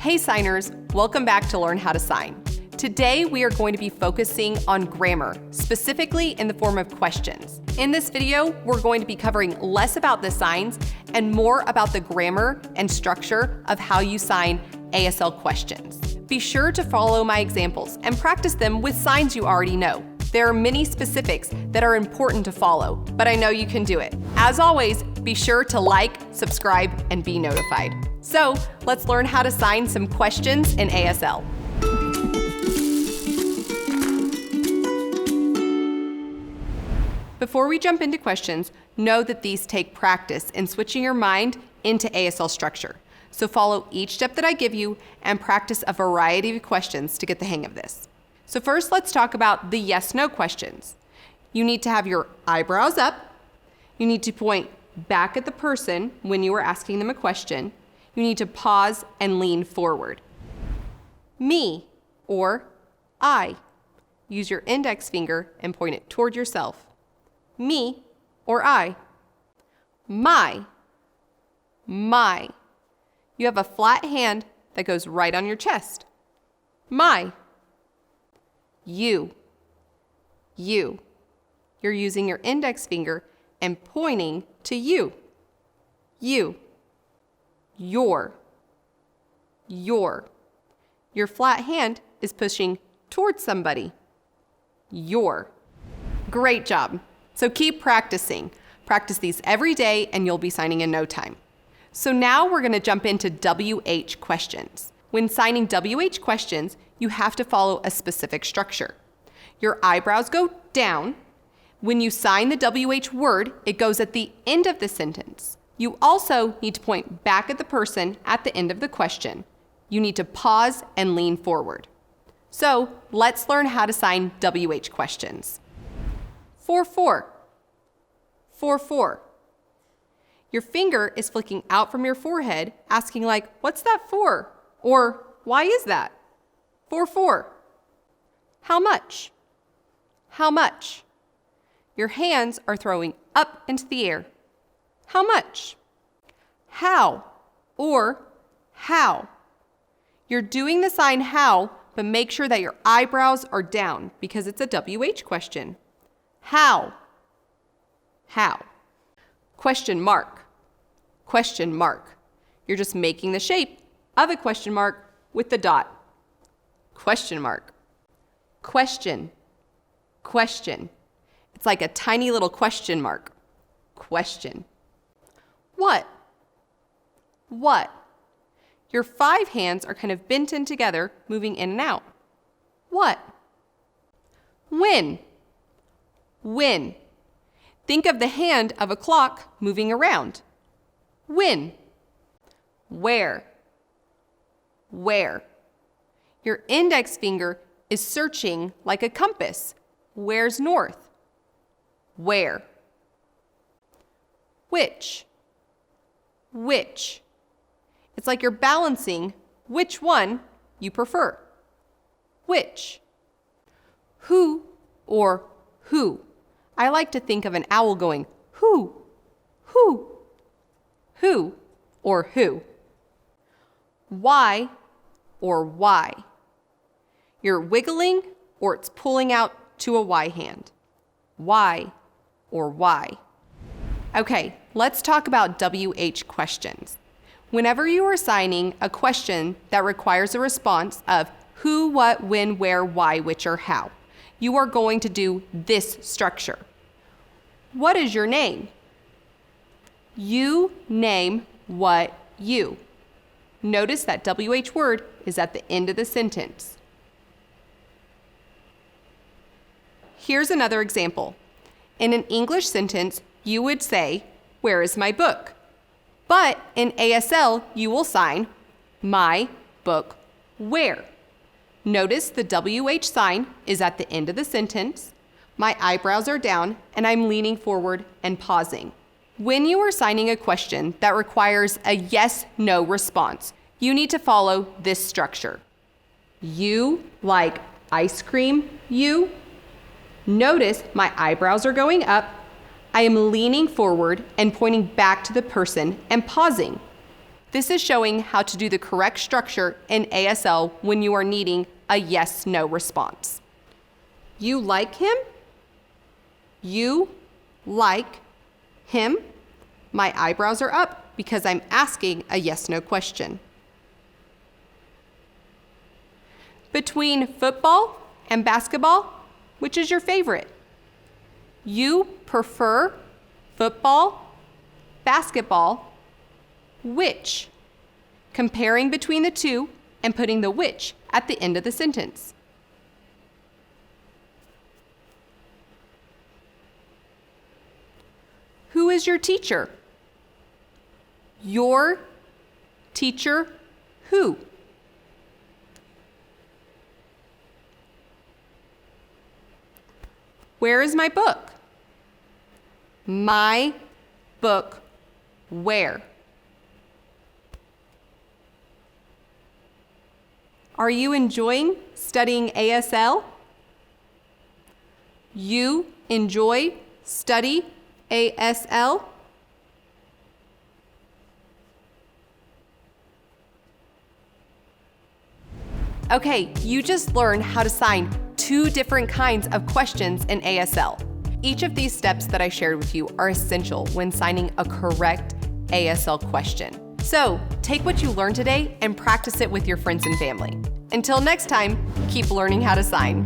Hey signers, welcome back to Learn How to Sign. Today we are going to be focusing on grammar, specifically in the form of questions. In this video, we're going to be covering less about the signs and more about the grammar and structure of how you sign ASL questions. Be sure to follow my examples and practice them with signs you already know. There are many specifics that are important to follow, but I know you can do it. As always, be sure to like, subscribe, and be notified. So let's learn how to sign some questions in ASL. Before we jump into questions, know that these take practice in switching your mind into ASL structure. So follow each step that I give you and practice a variety of questions to get the hang of this. So first, let's talk about the yes/no questions. You need to have your eyebrows up. You need to point back at the person when you are asking them a question. You need to pause and lean forward. Me or I. Use your index finger and point it toward yourself. Me or I. My. You have a flat hand that goes right on your chest. My. You. You're using your index finger and pointing to you. You. Your. Your flat hand is pushing towards somebody. Your. Great job. So keep practicing. Practice these every day and you'll be signing in no time. So now we're going to jump into WH questions. When signing WH questions, you have to follow a specific structure. Your eyebrows go down. When you sign the WH word, it goes at the end of the sentence. You also need to point back at the person at the end of the question. You need to pause and lean forward. So let's learn how to sign WH questions. 4-4. Your finger is flicking out from your forehead, asking like, what's that for? Or, why is that? 4-4. How much? Your hands are throwing up into the air. How much? How or how. You're doing the sign how, but make sure that your eyebrows are down because it's a WH question. How? Question mark. You're just making the shape of a question mark with the dot. Question mark. Question. It's like a tiny little question mark. Question. What? Your 5 hands are kind of bent in together, moving in and out. What? When? Think of the hand of a clock moving around. When? Where? Your index finger is searching like a compass. Where's north? Where? Which? It's like you're balancing which one you prefer. Which? Who or who? I like to think of an owl going, who or who. Why or why. You're wiggling or it's pulling out to a Y hand. Why or why. Okay, let's talk about WH questions. Whenever you are signing a question that requires a response of who, what, when, where, why, which, or how, you are going to do this structure. What is your name? You name what you. Notice that WH word is at the end of the sentence. Here's another example. In an English sentence, you would say, where is my book? But in ASL, you will sign, my book where. Notice the WH sign is at the end of the sentence. My eyebrows are down and I'm leaning forward and pausing. When you are signing a question that requires a yes/no response, you need to follow this structure. You like ice cream, you? Notice my eyebrows are going up. I am leaning forward and pointing back to the person and pausing. This is showing how to do the correct structure in ASL when you are needing a yes/no response. You like him? You like him? My eyebrows are up because I'm asking a yes/no question. Between football and basketball, which is your favorite? You prefer football, basketball, which? Comparing between the two and putting the which at the end of the sentence. Who is your teacher? Your teacher who? Where is my book? My book where? Are you enjoying studying ASL? You enjoy study ASL? Okay, you just learned how to sign 2 different kinds of questions in ASL. Each of these steps that I shared with you are essential when signing a correct ASL question. So, take what you learned today and practice it with your friends and family. Until next time, keep learning how to sign.